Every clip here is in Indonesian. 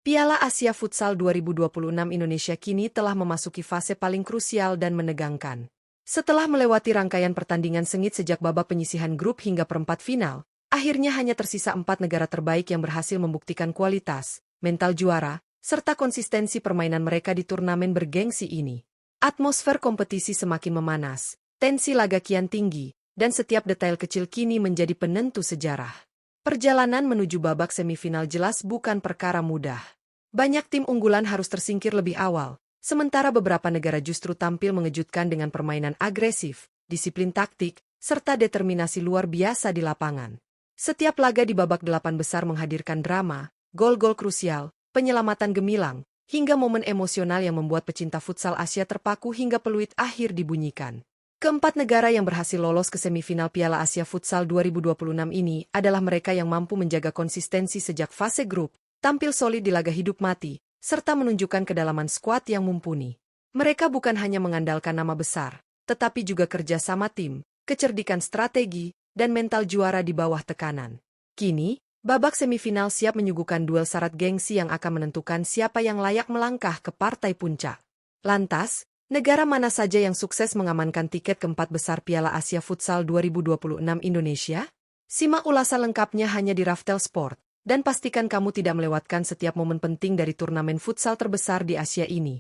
Piala Asia Futsal 2026 Indonesia kini telah memasuki fase paling krusial dan menegangkan. Setelah melewati rangkaian pertandingan sengit sejak babak penyisihan grup hingga perempat final, akhirnya hanya tersisa 4 negara terbaik yang berhasil membuktikan kualitas, mental juara, serta konsistensi permainan mereka di turnamen bergengsi ini. Atmosfer kompetisi semakin memanas, tensi laga kian tinggi, dan setiap detail kecil kini menjadi penentu sejarah. Perjalanan menuju babak semifinal jelas bukan perkara mudah. Banyak tim unggulan harus tersingkir lebih awal, sementara beberapa negara justru tampil mengejutkan dengan permainan agresif, disiplin taktik, serta determinasi luar biasa di lapangan. Setiap laga di babak 8 besar menghadirkan drama, gol-gol krusial, penyelamatan gemilang, hingga momen emosional yang membuat pecinta futsal Asia terpaku hingga peluit akhir dibunyikan. Keempat negara yang berhasil lolos ke semifinal Piala Asia Futsal 2026 ini adalah mereka yang mampu menjaga konsistensi sejak fase grup, tampil solid di laga hidup mati, serta menunjukkan kedalaman skuad yang mumpuni. Mereka bukan hanya mengandalkan nama besar, tetapi juga kerja sama tim, kecerdikan strategi, dan mental juara di bawah tekanan. Kini, babak semifinal siap menyuguhkan duel syarat gengsi yang akan menentukan siapa yang layak melangkah ke partai puncak. Lantas, negara mana saja yang sukses mengamankan tiket keempat besar Piala Asia Futsal 2026 Indonesia? Simak ulasan lengkapnya hanya di Raftel Sport. Dan pastikan kamu tidak melewatkan setiap momen penting dari turnamen futsal terbesar di Asia ini.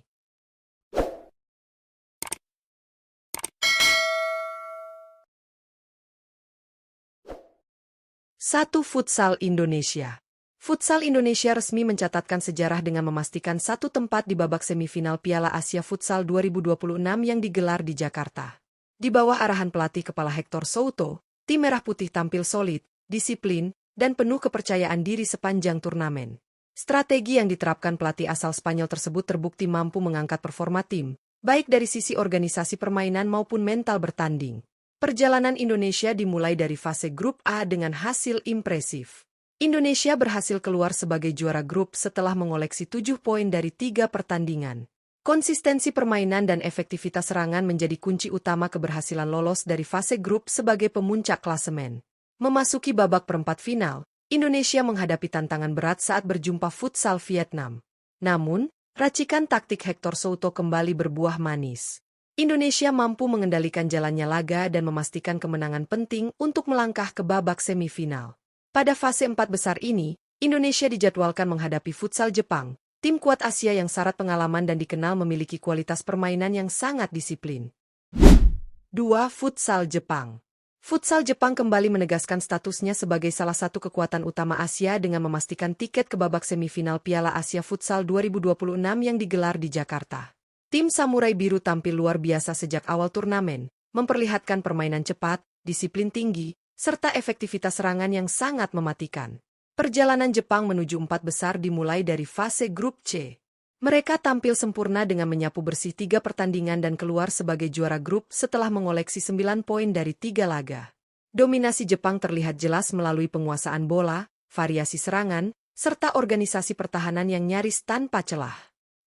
1. Futsal Indonesia. Futsal Indonesia resmi mencatatkan sejarah dengan memastikan satu tempat di babak semifinal Piala Asia Futsal 2026 yang digelar di Jakarta. Di bawah arahan pelatih kepala Hector Souto, tim Merah Putih tampil solid, disiplin, dan penuh kepercayaan diri sepanjang turnamen. Strategi yang diterapkan pelatih asal Spanyol tersebut terbukti mampu mengangkat performa tim, baik dari sisi organisasi permainan maupun mental bertanding. Perjalanan Indonesia dimulai dari fase grup A dengan hasil impresif. Indonesia berhasil keluar sebagai juara grup setelah mengoleksi 7 poin dari 3 pertandingan. Konsistensi permainan dan efektivitas serangan menjadi kunci utama keberhasilan lolos dari fase grup sebagai pemuncak klasemen. Memasuki babak perempat final, Indonesia menghadapi tantangan berat saat berjumpa futsal Vietnam. Namun, racikan taktik Hector Souto kembali berbuah manis. Indonesia mampu mengendalikan jalannya laga dan memastikan kemenangan penting untuk melangkah ke babak semifinal. Pada fase 4 besar ini, Indonesia dijadwalkan menghadapi futsal Jepang, tim kuat Asia yang syarat pengalaman dan dikenal memiliki kualitas permainan yang sangat disiplin. 2. Futsal Jepang. Futsal Jepang kembali menegaskan statusnya sebagai salah satu kekuatan utama Asia dengan memastikan tiket ke babak semifinal Piala Asia Futsal 2026 yang digelar di Jakarta. Tim Samurai Biru tampil luar biasa sejak awal turnamen, memperlihatkan permainan cepat, disiplin tinggi, serta efektivitas serangan yang sangat mematikan. Perjalanan Jepang menuju 4 besar dimulai dari fase grup C. Mereka tampil sempurna dengan menyapu bersih 3 pertandingan dan keluar sebagai juara grup setelah mengoleksi 9 poin dari 3 laga. Dominasi Jepang terlihat jelas melalui penguasaan bola, variasi serangan, serta organisasi pertahanan yang nyaris tanpa celah.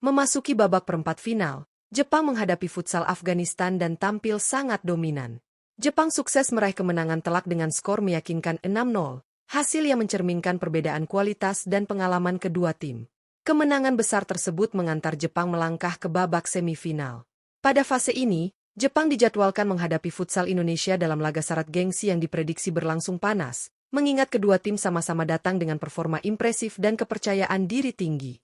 Memasuki babak perempat final, Jepang menghadapi futsal Afghanistan dan tampil sangat dominan. Jepang sukses meraih kemenangan telak dengan skor meyakinkan 6-0, hasil yang mencerminkan perbedaan kualitas dan pengalaman kedua tim. Kemenangan besar tersebut mengantar Jepang melangkah ke babak semifinal. Pada fase ini, Jepang dijadwalkan menghadapi futsal Indonesia dalam laga syarat gengsi yang diprediksi berlangsung panas, mengingat kedua tim sama-sama datang dengan performa impresif dan kepercayaan diri tinggi.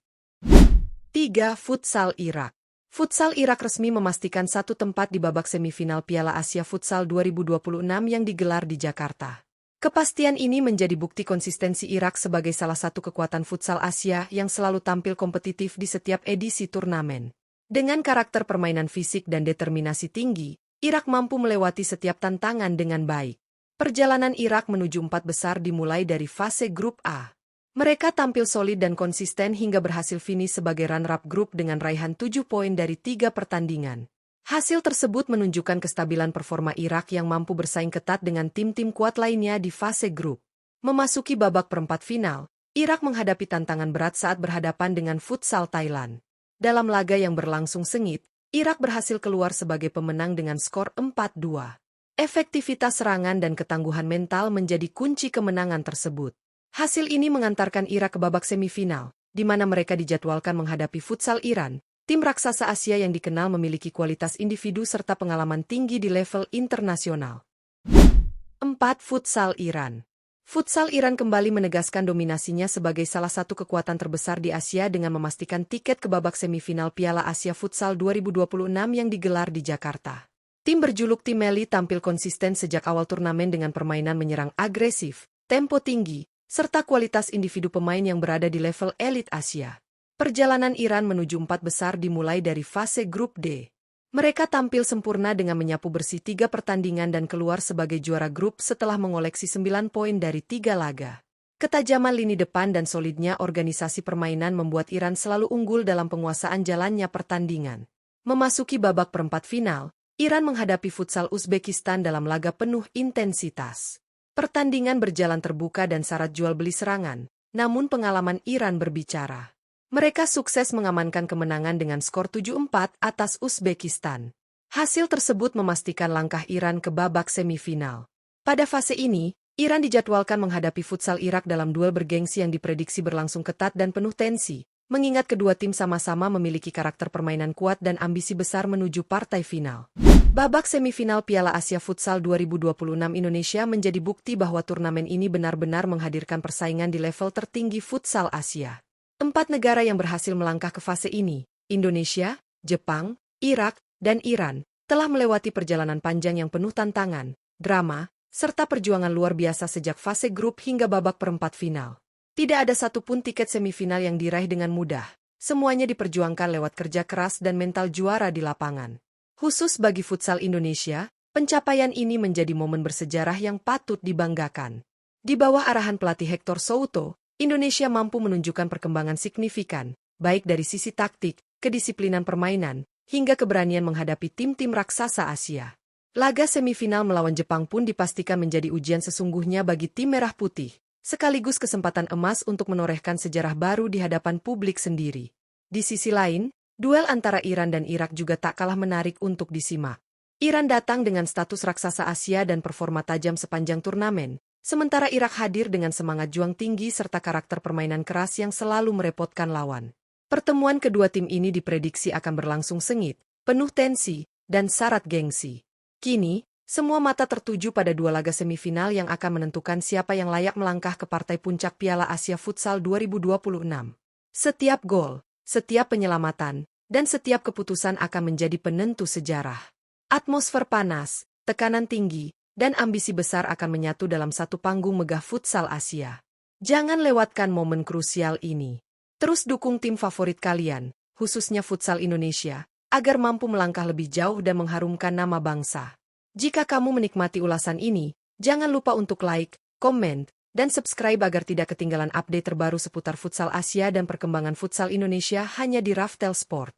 3. Futsal Irak. Futsal Irak resmi memastikan satu tempat di babak semifinal Piala Asia Futsal 2026 yang digelar di Jakarta. Kepastian ini menjadi bukti konsistensi Irak sebagai salah satu kekuatan futsal Asia yang selalu tampil kompetitif di setiap edisi turnamen. Dengan karakter permainan fisik dan determinasi tinggi, Irak mampu melewati setiap tantangan dengan baik. Perjalanan Irak menuju 4 besar dimulai dari fase grup A. Mereka tampil solid dan konsisten hingga berhasil finish sebagai runner-up grup dengan raihan 7 poin dari 3 pertandingan. Hasil tersebut menunjukkan kestabilan performa Irak yang mampu bersaing ketat dengan tim-tim kuat lainnya di fase grup. Memasuki babak perempat final, Irak menghadapi tantangan berat saat berhadapan dengan futsal Thailand. Dalam laga yang berlangsung sengit, Irak berhasil keluar sebagai pemenang dengan skor 4-2. Efektivitas serangan dan ketangguhan mental menjadi kunci kemenangan tersebut. Hasil ini mengantarkan Irak ke babak semifinal, di mana mereka dijadwalkan menghadapi Futsal Iran, tim raksasa Asia yang dikenal memiliki kualitas individu serta pengalaman tinggi di level internasional. 4. Futsal Iran. Futsal Iran kembali menegaskan dominasinya sebagai salah satu kekuatan terbesar di Asia dengan memastikan tiket ke babak semifinal Piala Asia Futsal 2026 yang digelar di Jakarta. Tim berjuluk Tim Meli tampil konsisten sejak awal turnamen dengan permainan menyerang agresif, tempo tinggi, serta kualitas individu pemain yang berada di level elit Asia. Perjalanan Iran menuju 4 besar dimulai dari fase grup D. Mereka tampil sempurna dengan menyapu bersih 3 pertandingan dan keluar sebagai juara grup setelah mengoleksi 9 poin dari 3 laga. Ketajaman lini depan dan solidnya organisasi permainan membuat Iran selalu unggul dalam penguasaan jalannya pertandingan. Memasuki babak perempat final, Iran menghadapi Futsal Uzbekistan dalam laga penuh intensitas. Pertandingan berjalan terbuka dan syarat jual beli serangan, namun pengalaman Iran berbicara. Mereka sukses mengamankan kemenangan dengan skor 7-4 atas Uzbekistan. Hasil tersebut memastikan langkah Iran ke babak semifinal. Pada fase ini, Iran dijadwalkan menghadapi Futsal Irak dalam duel bergengsi yang diprediksi berlangsung ketat dan penuh tensi, mengingat kedua tim sama-sama memiliki karakter permainan kuat dan ambisi besar menuju partai final. Babak semifinal Piala Asia Futsal 2026 Indonesia menjadi bukti bahwa turnamen ini benar-benar menghadirkan persaingan di level tertinggi futsal Asia. 4 negara yang berhasil melangkah ke fase ini, Indonesia, Jepang, Irak, dan Iran, telah melewati perjalanan panjang yang penuh tantangan, drama, serta perjuangan luar biasa sejak fase grup hingga babak perempat final. Tidak ada satupun tiket semifinal yang diraih dengan mudah, semuanya diperjuangkan lewat kerja keras dan mental juara di lapangan. Khusus bagi futsal Indonesia, pencapaian ini menjadi momen bersejarah yang patut dibanggakan. Di bawah arahan pelatih Hector Souto, Indonesia mampu menunjukkan perkembangan signifikan, baik dari sisi taktik, kedisiplinan permainan, hingga keberanian menghadapi tim-tim raksasa Asia. Laga semifinal melawan Jepang pun dipastikan menjadi ujian sesungguhnya bagi tim merah putih, sekaligus kesempatan emas untuk menorehkan sejarah baru di hadapan publik sendiri. Di sisi lain, duel antara Iran dan Irak juga tak kalah menarik untuk disimak. Iran datang dengan status raksasa Asia dan performa tajam sepanjang turnamen, sementara Irak hadir dengan semangat juang tinggi serta karakter permainan keras yang selalu merepotkan lawan. Pertemuan kedua tim ini diprediksi akan berlangsung sengit, penuh tensi, dan syarat gengsi. Kini, semua mata tertuju pada 2 laga semifinal yang akan menentukan siapa yang layak melangkah ke partai puncak Piala Asia Futsal 2026. Setiap gol, setiap penyelamatan, dan setiap keputusan akan menjadi penentu sejarah. Atmosfer panas, tekanan tinggi, dan ambisi besar akan menyatu dalam satu panggung megah futsal Asia. Jangan lewatkan momen krusial ini. Terus dukung tim favorit kalian, khususnya futsal Indonesia, agar mampu melangkah lebih jauh dan mengharumkan nama bangsa. Jika kamu menikmati ulasan ini, jangan lupa untuk like, komen, dan subscribe agar tidak ketinggalan update terbaru seputar futsal Asia dan perkembangan futsal Indonesia hanya di Raftel Sport.